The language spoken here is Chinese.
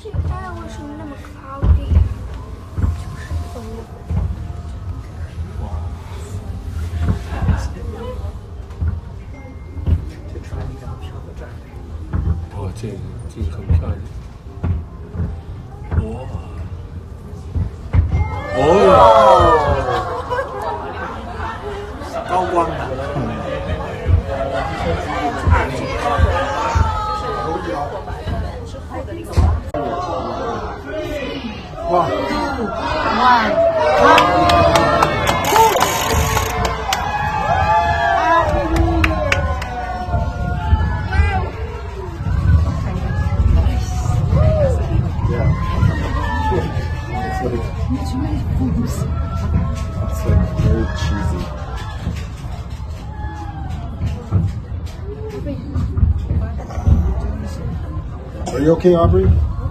这个爱为什么那么高的呀？就是疯了。这船你看漂的在。哦，这个很漂亮。哇！哦，高光的。哇！It's like very cheesy. Are you okay, Aubrey?